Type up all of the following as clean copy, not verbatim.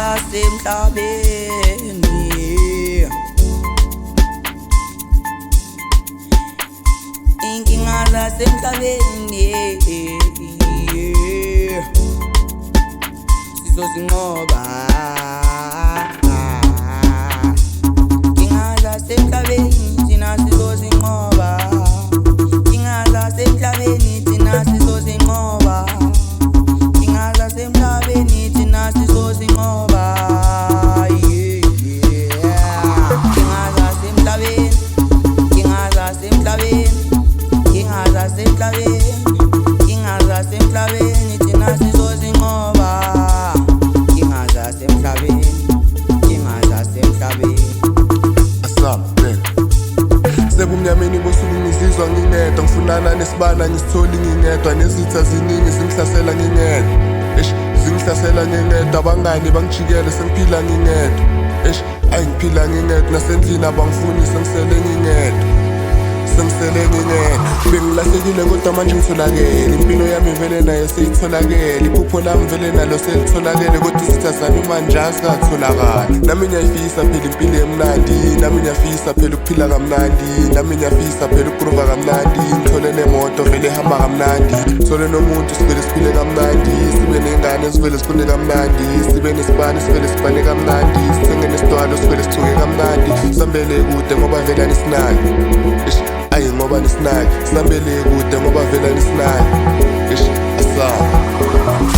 zasemhlabeni, inkinga zasemhlabeni sizozinqoba. Inkinga zasemhlabeni thina sizozinqoba. Inkinga zasemhlabeni thina sizozinqoba. Inkinga zasemhlabeni thina sizozinqoba. Inkinga zasemhlabeni, inkinga zasemhlabeni, inkinga zasemhlabeni, inkinga zasemhlabeni thina sizozinqoba. Inkinga zasemhlabeni, inkinga zasemhlabeni. Sebumnyameni bosuku ngizizwa ngingedwa, ngifunana nesibana ngisitholi ngingedwa, nezitha ziningi zingihlasela ngingedwa. Zingihlasela ngingedwa, abangani bangijikele sengiphila ngingedwa. Ngiphila ngingedwa, nasendlini abangifuni sengisele ngingedwa. Bengilahlekile kodwa manje ngitholakele, impilo yami vele nayo seyitholakele, iphupho lami vele nalo selitholakele, kodwa izitha zami manje azikatholakali. Nami ngiyayifisa phela impilo emnandi, nami ngiyafisa phela ukuphila kamnandi, nami ngiyafisa phela ukugrova kamnandi, ngithole nemoto vele ehamba kamnandi, ngithole nomuntu sivele siphile kamnandi, sibe nengane sivele sifunde kamnandi, sibe nesibani sivele sibane kamnandi, sithenge nesitwalo sivele sithuke kamnandi, sihambele kude ngoba vele anisinayo. Ngoba nisinaki, sihambele kude ngoba vele nisinaki.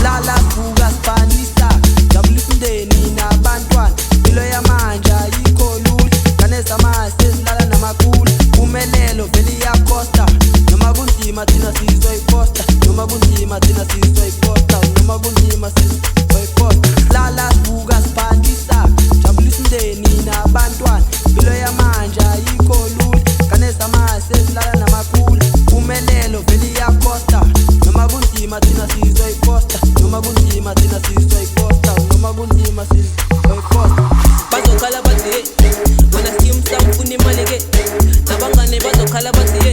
Lala vuka sifanisa, jabulisa umndeni nabantwana, impilo yamanje ayikho lula, ngane zamanje sezilala namakhulu, umelelo vele iyakosta, noma kunzima thina sizoyiposta, noma kunzima thina sizoyiposta, noma kunzima sizoyiposta. Lala vuka sifanisa, jabulisa umndeni nabantwana, impilo yamanje ayikho lula, ngane zamanje sezilala namakhulu, umelelo vele iyakosta, noma kunzima thina sizoyiposta, noma kunzima thina sizoyiposta, noma kunzima sizoyiposta. Bazokhala bathi wena simsam ufuna imali ke, nabangane bazokhala bathi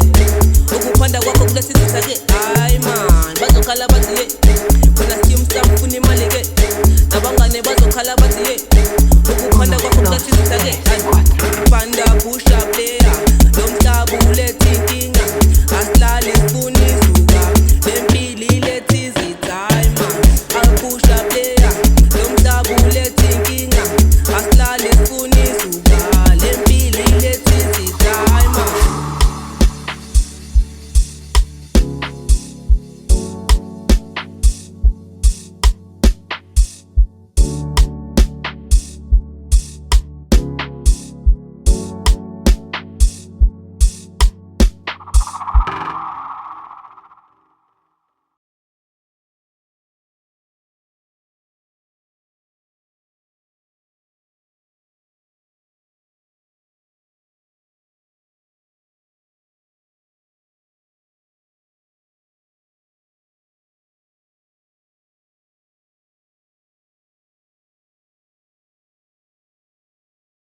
ukuphanda kwakho kulesizitha ke. Hayi man, bazokhala bathi wena simsam ufuna imali ke, nabangane bazokhala bathi ukuphanda kwakho kulesizitha ke. Panda push up there, lo mhlaba ule